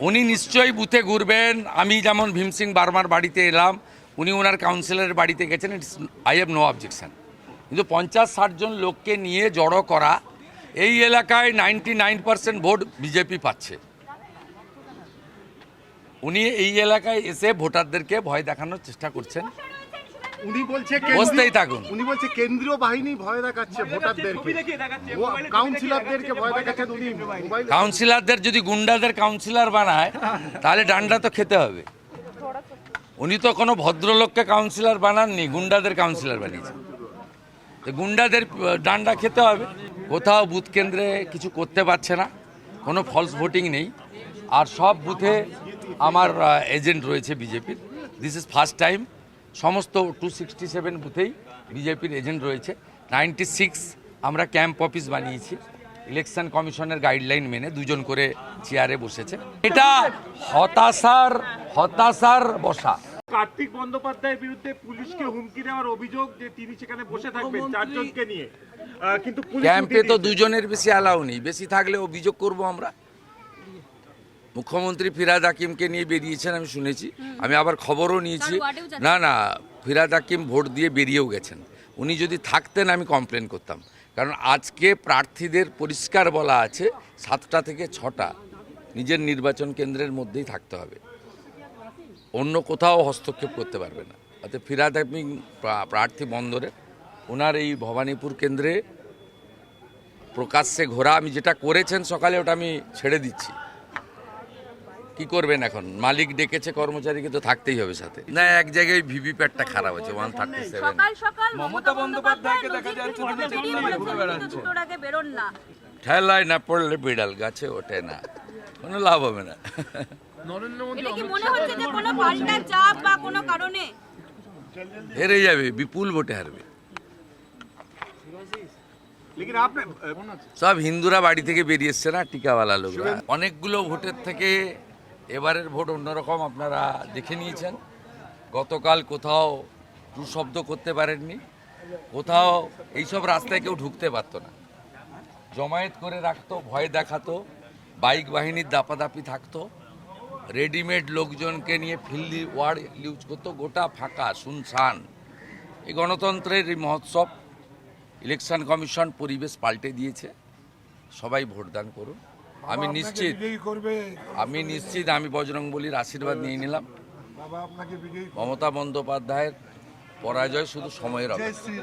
উনি নিশ্চয়ই বুথে ঘুরবেন। আমি যেমন ভীম সিং বার্মার বাড়িতে এলাম, উনি ওনার কাউন্সিলরের বাড়িতে গেছেন, আই হ্যাভ নো অবজেকশন। কিন্তু 50-60 জন লোককে নিয়ে জড়ো করা, এই এলাকায় 99% ভোট বিজেপি পাচ্ছে। উনি এই এলাকায় এসে ভোটারদেরকে ভয় দেখানোর চেষ্টা করছেন। উনি বলছে বসতেই থাকুন। উনি বলছে কেন্দ্রীয় বাহিনী ভয় দেখাচ্ছে ভোটারদেরকে, কাউন্সিলরদেরকে ভয় দেখাচ্ছেন উনি। কাউন্সিলরদের যদি গুন্ডাদের কাউন্সিলর বানায় তাহলে ডান্ডা তো খেতে হবে। উনি তো কোনো ভদ্রলোককে কাউন্সিলর বানাননি, গুন্ডাদের কাউন্সিলর বানিয়েছেন। তো গুন্ডাদের ডান্ডা খেতে হবে। কোথাও বুথ কেন্দ্রে কিছু করতে পারছে না, কোনো ফলস ভোটিং নেই। আর সব বুথে আমার এজেন্ট রয়েছে বিজেপির। দিস ইজ ফার্স্ট টাইম সমস্ত 267 বুথেই বিজেপির এজেন্ট রয়েছে। 96 আমরা ক্যাম্প অফিস বানিয়েছি। ইলেকশন কমিশনের গাইডলাইন মেনে 2 জন করে চেয়ারে বসেছে। এটা হতাশার বসা। কার্তিক বন্দ্যোপাধ্যায়ের বিরুদ্ধে পুলিশকে হুমকি দেওয়ার অভিযোগ যে তিনি সেখানে বসে থাকবেন 4 জনকে নিয়ে, কিন্তু ক্যাম্পে তো 2 জনের বেশি অ্যালাউ নেই। বেশি থাকলে অভিযোগ করব আমরা। মুখ্যমন্ত্রী ফিরহাদ হাকিমকে নিয়ে বেরিয়েছেন আমি শুনেছি, আমি আবার খবরও নিয়েছি। না, ফিরহাদ হাকিম ভোট দিয়ে বেরিয়েও গেছেন। উনি যদি থাকতেন আমি কমপ্লেন করতাম, কারণ আজকে প্রার্থীদের পরিষ্কার বলা আছে 7টা থেকে 6টা নিজের নির্বাচন কেন্দ্রের মধ্যেই থাকতে হবে, অন্য কোথাও হস্তক্ষেপ করতে পারবে না। অর্থাৎ ফিরহাদ হাকিম প্রার্থী বন্দরে ওনার এই ভবানীপুর কেন্দ্রে প্রকাশ্যে ঘোরা, আমি যেটা করেছেন সকালে ওটা আমি ছেড়ে দিচ্ছি। কি করবেন এখন? মালিক ডেকেছে, কর্মচারীকে তো থাকতেই হবে সাথে। না, এক জায়গায় ভিভিপ্যাটটা খারাপ আছে 137। মমতা বন্দ্যোপাধ্যায়কে দেখা যাচ্ছে ঠেলায় না পড়লে বিড়াল গাছে ওঠে না, কোনো লাভ হবে না। হেরে যাবে, বিপুল ভোটে হারবে। সব হিন্দুরা বাড়ি থেকে বেরিয়ে এসছে না, টিকাওয়ালা লোকরা। অনেকগুলো ভোটের থেকে এবারের ভোট অন্যরকম, আপনারা দেখে নিয়েছেন। গতকাল কোথাও টু শব্দ করতে পারেননি, কোথাও এইসব রাস্তায় কেউ ঢুকতে পারতো না। জমায়েত করে রাখতো, ভয় দেখাতো, বাইক বাহিনীর দাপাদাপি থাকতো, রেডিমেড লোকজনকে নিয়ে ফিল্ডি ওয়ার্ড ইউজ করতো। গোটা ফাঁকা শুনশান এই গণতন্ত্রের এই মহোৎসব। ইলেকশন কমিশন পরিবেশ পাল্টে দিয়েছে। সবাই ভোটদান করুন। আমি নিশ্চিত আমি বজরংবলীর আশীর্বাদ নিয়ে নিলাম। মমতা বন্দ্যোপাধ্যায়ের পরাজয় শুধু সময়ের অপেক্ষা।